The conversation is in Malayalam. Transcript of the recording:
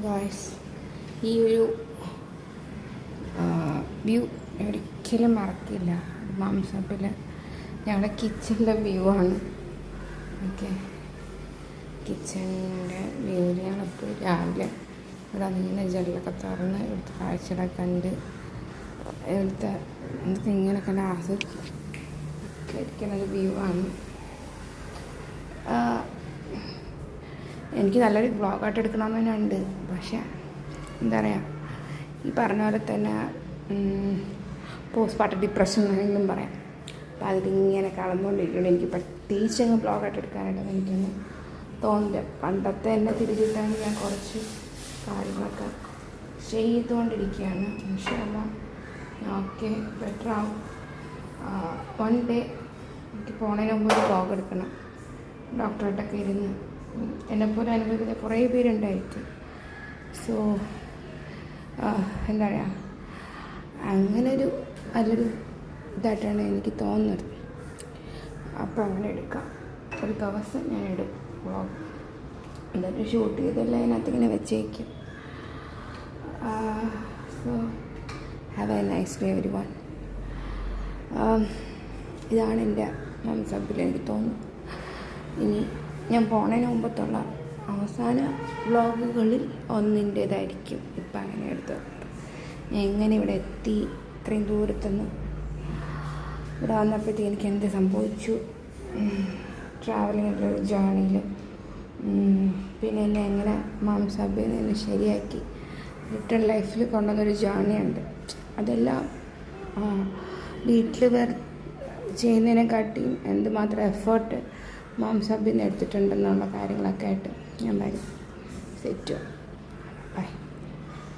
ഗായ്സ്, ഈ ഒരു വ്യൂ ഒരിക്കലും മറക്കില്ല. മാംസപ്പിൽ ഞങ്ങളുടെ കിച്ചണിൻ്റെ വ്യൂ ആണ്. ഓക്കെ, കിച്ചണിൻ്റെ വ്യൂവിൽ ഞങ്ങളിപ്പോൾ രാവിലെ ഇവിടെ നീല ജനലൊക്കെ തുറന്ന് ഇവിടുത്തെ കാഴ്ചകളൊക്കെ കണ്ട് ഇവിടുത്തെ എന്തൊക്കെ ഇങ്ങനെയൊക്കെ ആസ്വദിക്കുന്നൊരു വ്യൂ ആണ്. എനിക്ക് നല്ലൊരു വ്ളോഗായിട്ട് എടുക്കണമെന്ന് തന്നെ ഉണ്ട്. പക്ഷേ എന്താ പറയുക, ഈ പറഞ്ഞ പോലെ തന്നെ പോസ്റ്റ് പാർട്ടം ഡിപ്രഷൻ എന്നും പറയാം. അപ്പോൾ അതിലിങ്ങനെ കളന്നുകൊണ്ടിരിക്കണം. എനിക്ക് പ്രത്യേകിച്ച് അങ്ങ് വ്ളോഗായിട്ട് എടുക്കാനായിട്ടൊന്നും എനിക്കൊന്നും തോന്നില്ല. പണ്ടത്തെ എന്നെ തിരിച്ചിട്ടാണ് ഞാൻ കുറച്ച് കാര്യങ്ങളൊക്കെ ചെയ്തുകൊണ്ടിരിക്കുകയാണ്. ഇൻഷാല്ലാ ഓക്കെ, ബെറ്റർ ആവും. വൺ ഡേ എനിക്ക് പോണതിന് മുമ്പ് ഒരു വ്ളോഗ് എടുക്കണം. ഡോക്ടറായിട്ടൊക്കെ ഇരുന്ന് എന്നെപ്പോലെ അനുഭവിക്കുന്ന കുറേ പേരുണ്ടായിരിക്കും. സോ എന്താ പറയുക, അങ്ങനൊരു നല്ലൊരു ഇതായിട്ടാണ് എനിക്ക് തോന്നുന്നത്. അപ്പോൾ അങ്ങനെ എടുക്കാം. ഒരു ദിവസം ഞാൻ എടുക്കും വ്ളോഗ്. എന്നിട്ട് ഷൂട്ട് ചെയ്തെല്ലാം അതിനകത്ത് ഇങ്ങനെ വെച്ചേക്കും. So have A nice day everyone. ഇതാണ് എൻ്റെ മാംസപ്പിൽ എനിക്ക് തോന്നുന്നു. ഇനി ഞാൻ പോണതിന് മുമ്പത്തുള്ള അവസാന വ്ളോഗുകളിൽ ഒന്നിൻ്റേതായിരിക്കും ഇപ്പം അങ്ങനെ എടുത്തത്. ഞാൻ എങ്ങനെ ഇവിടെ എത്തി, ഇത്രയും ദൂരത്തുനിന്ന് ഇവിടെ വന്നപ്പോഴത്തേക്ക് എനിക്ക് എന്ത് സംഭവിച്ചു, ട്രാവലിങ്ങിൻ്റെ ഒരു ജേണിയിൽ, പിന്നെ എന്നെ എങ്ങനെ മാംസപ്പിൽ നിന്ന് ശരിയാക്കി റിട്ടേൺ ലൈഫിൽ കൊണ്ടുവന്നൊരു ജേണിയുണ്ട്. അതെല്ലാം വീട്ടിൽ ചെയ്യുന്നതിനെക്കാട്ടിയും എന്തുമാത്രം എഫേർട്ട് മാംസപ്പിൽ നിന്ന് എടുത്തിട്ടുണ്ടെന്നുള്ള കാര്യങ്ങളൊക്കെ ആയിട്ട് ഞാൻ വരും സെറ്റ്.